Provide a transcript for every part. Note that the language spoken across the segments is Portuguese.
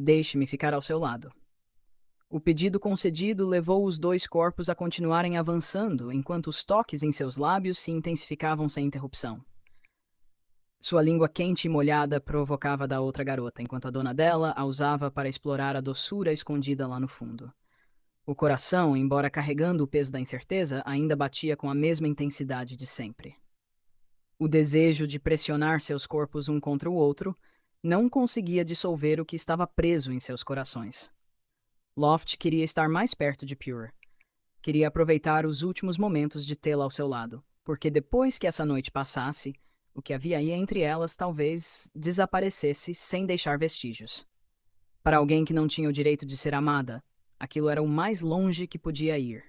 Deixe-me ficar ao seu lado. O pedido concedido levou os dois corpos a continuarem avançando, enquanto os toques em seus lábios se intensificavam sem interrupção. Sua língua quente e molhada provocava da outra garota, enquanto a dona dela a usava para explorar a doçura escondida lá no fundo. O coração, embora carregando o peso da incerteza, ainda batia com a mesma intensidade de sempre. O desejo de pressionar seus corpos um contra o outro não conseguia dissolver o que estava preso em seus corações. Loft queria estar mais perto de Pure. Queria aproveitar os últimos momentos de tê-la ao seu lado, porque depois que essa noite passasse, o que havia aí entre elas talvez desaparecesse sem deixar vestígios. Para alguém que não tinha o direito de ser amada, aquilo era o mais longe que podia ir.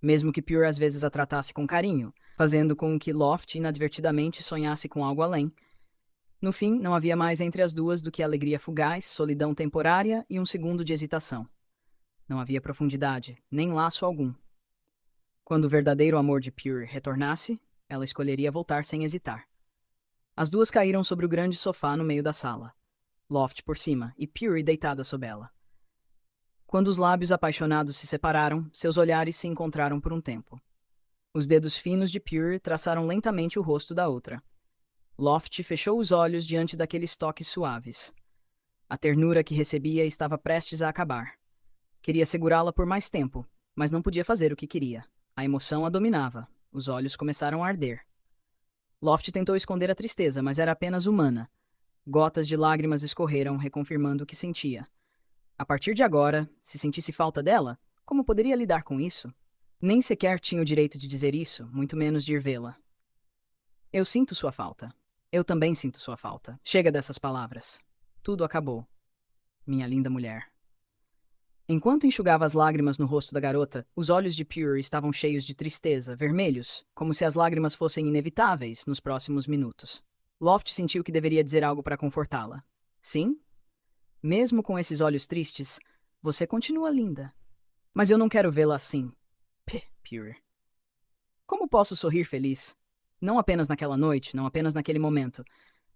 Mesmo que Pure às vezes a tratasse com carinho, fazendo com que Loft inadvertidamente sonhasse com algo além. No fim, não havia mais entre as duas do que alegria fugaz, solidão temporária e um segundo de hesitação. Não havia profundidade, nem laço algum. Quando o verdadeiro amor de Pure retornasse, ela escolheria voltar sem hesitar. As duas caíram sobre o grande sofá no meio da sala, Loft por cima e Pure deitada sob ela. Quando os lábios apaixonados se separaram, seus olhares se encontraram por um tempo. Os dedos finos de Pure traçaram lentamente o rosto da outra. Loft fechou os olhos diante daqueles toques suaves. A ternura que recebia estava prestes a acabar. Queria segurá-la por mais tempo, mas não podia fazer o que queria. A emoção a dominava. Os olhos começaram a arder. Loft tentou esconder a tristeza, mas era apenas humana. Gotas de lágrimas escorreram, reconfirmando o que sentia. A partir de agora, se sentisse falta dela, como poderia lidar com isso? Nem sequer tinha o direito de dizer isso, muito menos de ir vê-la. Eu sinto sua falta. Eu também sinto sua falta. Chega dessas palavras. Tudo acabou. Minha linda mulher. Enquanto enxugava as lágrimas no rosto da garota, os olhos de Pure estavam cheios de tristeza, vermelhos, como se as lágrimas fossem inevitáveis nos próximos minutos. Loft sentiu que deveria dizer algo para confortá-la. Sim? Mesmo com esses olhos tristes, você continua linda. Mas eu não quero vê-la assim. Pure. Como posso sorrir feliz? Não apenas naquela noite, não apenas naquele momento.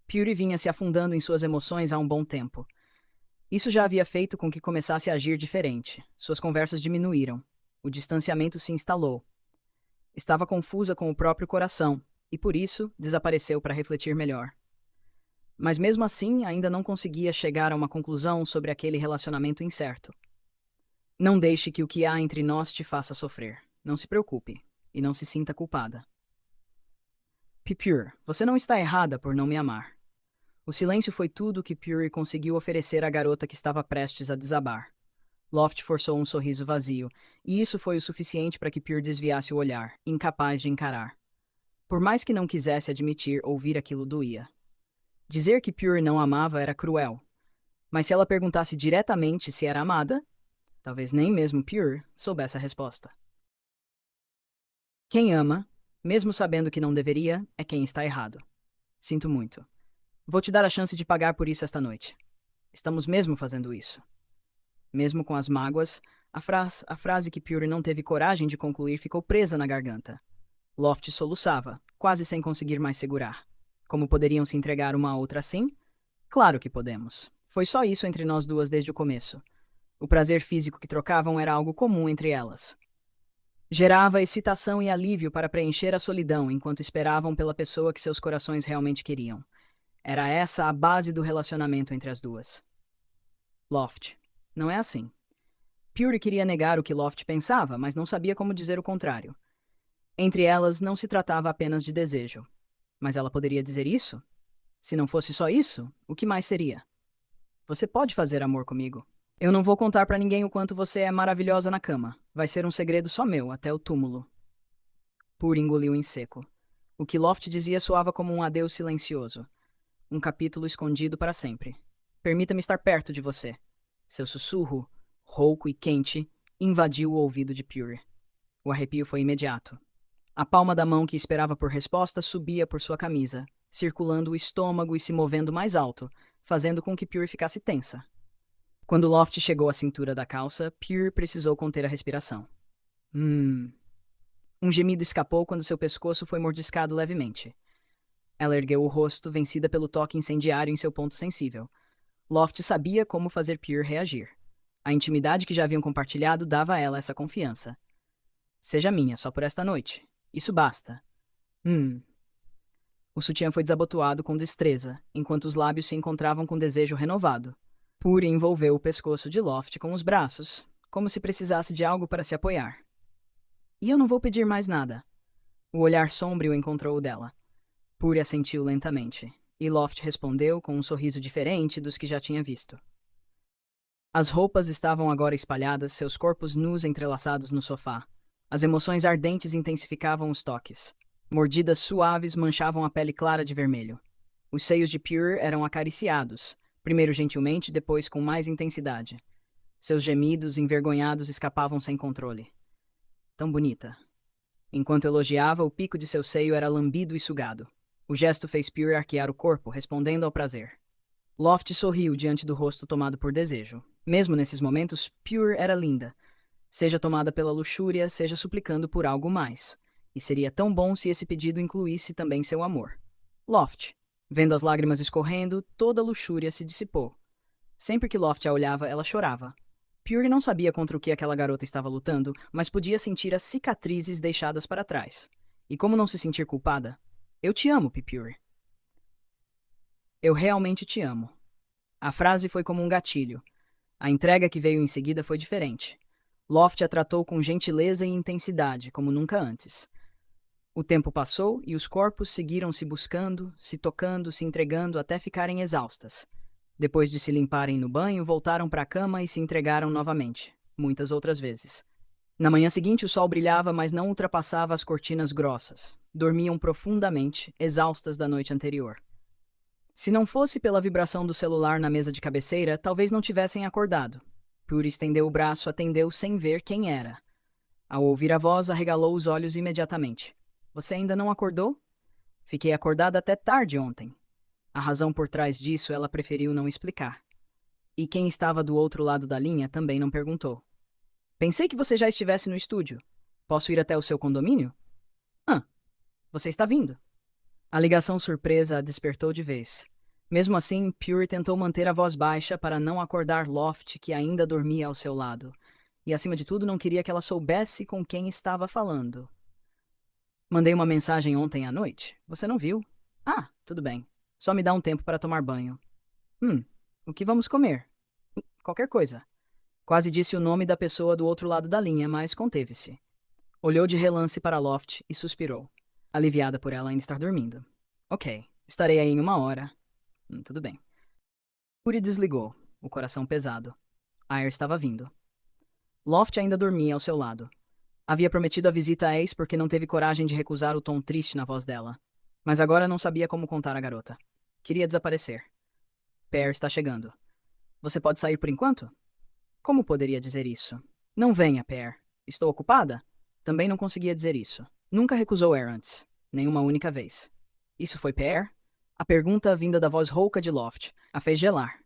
Pure vinha se afundando em suas emoções há um bom tempo. Isso já havia feito com que começasse a agir diferente. Suas conversas diminuíram. O distanciamento se instalou. Estava confusa com o próprio coração, e por isso desapareceu para refletir melhor. Mas mesmo assim, ainda não conseguia chegar a uma conclusão sobre aquele relacionamento incerto. Não deixe que o que há entre nós te faça sofrer. Não se preocupe, e não se sinta culpada. Pure, você não está errada por não me amar. O silêncio foi tudo que Pure conseguiu oferecer à garota que estava prestes a desabar. Loft forçou um sorriso vazio, e isso foi o suficiente para que Pure desviasse o olhar, incapaz de encarar. Por mais que não quisesse admitir, ouvir aquilo doía. Dizer que Pure não amava era cruel, mas se ela perguntasse diretamente se era amada, talvez nem mesmo Pure soubesse a resposta. Quem ama, mesmo sabendo que não deveria, é quem está errado. Sinto muito. Vou te dar a chance de pagar por isso esta noite. Estamos mesmo fazendo isso. Mesmo com as mágoas, a frase que Pure não teve coragem de concluir ficou presa na garganta. Loft soluçava, quase sem conseguir mais segurar. Como poderiam se entregar uma à outra assim? Claro que podemos. Foi só isso entre nós duas desde o começo. O prazer físico que trocavam era algo comum entre elas. Gerava excitação e alívio para preencher a solidão enquanto esperavam pela pessoa que seus corações realmente queriam. Era essa a base do relacionamento entre as duas. Loft. Não é assim. Pure queria negar o que Loft pensava, mas não sabia como dizer o contrário. Entre elas, não se tratava apenas de desejo. Mas ela poderia dizer isso? Se não fosse só isso, o que mais seria? Você pode fazer amor comigo. Eu não vou contar pra ninguém o quanto você é maravilhosa na cama. Vai ser um segredo só meu, até o túmulo. Pure engoliu em seco. O que Loft dizia soava como um adeus silencioso. Um capítulo escondido para sempre. Permita-me estar perto de você. Seu sussurro, rouco e quente, invadiu o ouvido de Pure. O arrepio foi imediato. A palma da mão que esperava por resposta subia por sua camisa, circulando o estômago e se movendo mais alto, fazendo com que Pure ficasse tensa. Quando Loft chegou à cintura da calça, Pure precisou conter a respiração. Um gemido escapou quando seu pescoço foi mordiscado levemente. Ela ergueu o rosto, vencida pelo toque incendiário em seu ponto sensível. Loft sabia como fazer Pure reagir. A intimidade que já haviam compartilhado dava a ela essa confiança. Seja minha, só por esta noite. Isso basta. Hum. O sutiã foi desabotoado com destreza, enquanto os lábios se encontravam com desejo renovado. Puri envolveu o pescoço de Loft com os braços, como se precisasse de algo para se apoiar. E eu não vou pedir mais nada. O olhar sombrio encontrou o dela. Puri assentiu lentamente, e Loft respondeu com um sorriso diferente dos que já tinha visto. As roupas estavam agora espalhadas, seus corpos nus entrelaçados no sofá. As emoções ardentes intensificavam os toques. Mordidas suaves manchavam a pele clara de vermelho. Os seios de Pure eram acariciados, primeiro gentilmente, depois com mais intensidade. Seus gemidos envergonhados escapavam sem controle. Tão bonita. Enquanto elogiava, o pico de seu seio era lambido e sugado. O gesto fez Pure arquear o corpo, respondendo ao prazer. Loft sorriu diante do rosto tomado por desejo. Mesmo nesses momentos, Pure era linda. Seja tomada pela luxúria, seja suplicando por algo mais. E seria tão bom se esse pedido incluísse também seu amor. Loft. Vendo as lágrimas escorrendo, toda a luxúria se dissipou. Sempre que Loft a olhava, ela chorava. Pure não sabia contra o que aquela garota estava lutando, mas podia sentir as cicatrizes deixadas para trás. E como não se sentir culpada? Eu te amo, Pure. Eu realmente te amo. A frase foi como um gatilho. A entrega que veio em seguida foi diferente. Loft a tratou com gentileza e intensidade, como nunca antes. O tempo passou e os corpos seguiram se buscando, se tocando, se entregando até ficarem exaustas. Depois de se limparem no banho, voltaram para a cama e se entregaram novamente, muitas outras vezes. Na manhã seguinte, o sol brilhava, mas não ultrapassava as cortinas grossas. Dormiam profundamente, exaustas da noite anterior. Se não fosse pela vibração do celular na mesa de cabeceira, talvez não tivessem acordado. Puri estendeu o braço, atendeu sem ver quem era. Ao ouvir a voz, arregalou os olhos imediatamente. Você ainda não acordou? Fiquei acordada até tarde ontem. A razão por trás disso ela preferiu não explicar. E quem estava do outro lado da linha também não perguntou. Pensei que você já estivesse no estúdio. Posso ir até o seu condomínio? Você está vindo. A ligação surpresa a despertou de vez. Mesmo assim, Pure tentou manter a voz baixa para não acordar Loft, que ainda dormia ao seu lado. E, acima de tudo, não queria que ela soubesse com quem estava falando. Mandei uma mensagem ontem à noite. Você não viu? Ah, tudo bem. Só me dá um tempo para tomar banho. O que vamos comer? Qualquer coisa. Quase disse o nome da pessoa do outro lado da linha, mas conteve-se. Olhou de relance para Loft e suspirou, aliviada por ela ainda estar dormindo. Ok, estarei aí em 1 hora. Tudo bem. Puri desligou, o coração pesado. Ayer estava vindo. Loft ainda dormia ao seu lado. Havia prometido a visita a ex porque não teve coragem de recusar o tom triste na voz dela. Mas agora não sabia como contar à garota. Queria desaparecer. Per está chegando. Você pode sair por enquanto? Como poderia dizer isso? Não venha, Per. Estou ocupada? Também não conseguia dizer isso. Nunca recusou Air antes. Nenhuma única vez. Isso foi Per? A pergunta vinda da voz rouca de Loft a fez gelar.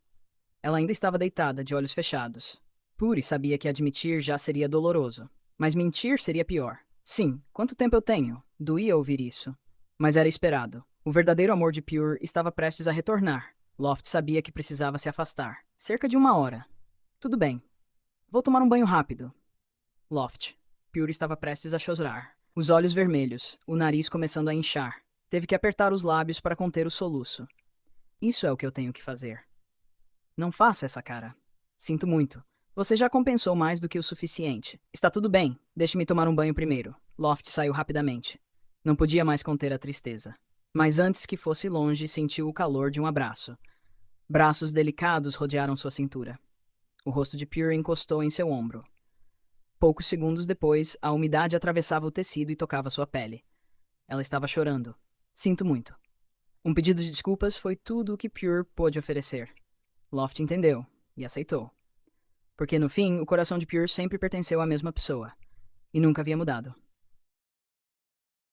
Ela ainda estava deitada, de olhos fechados. Puri sabia que admitir já seria doloroso. Mas mentir seria pior. Sim, quanto tempo eu tenho? Doía ouvir isso. Mas era esperado. O verdadeiro amor de Pure estava prestes a retornar. Loft sabia que precisava se afastar. Cerca de 1 hora. Tudo bem. Vou tomar um banho rápido. Loft. Pure estava prestes a chorar. Os olhos vermelhos, o nariz começando a inchar. Teve que apertar os lábios para conter o soluço. Isso é o que eu tenho que fazer. Não faça essa cara. Sinto muito. Você já compensou mais do que o suficiente. Está tudo bem. Deixe-me tomar um banho primeiro. Loft saiu rapidamente. Não podia mais conter a tristeza. Mas antes que fosse longe, sentiu o calor de um abraço. Braços delicados rodearam sua cintura. O rosto de Pure encostou em seu ombro. Poucos segundos depois, a umidade atravessava o tecido e tocava sua pele. Ela estava chorando. Sinto muito. Um pedido de desculpas foi tudo o que Pure pôde oferecer. Loft entendeu e aceitou. Porque no fim, o coração de Pure sempre pertenceu à mesma pessoa. E nunca havia mudado.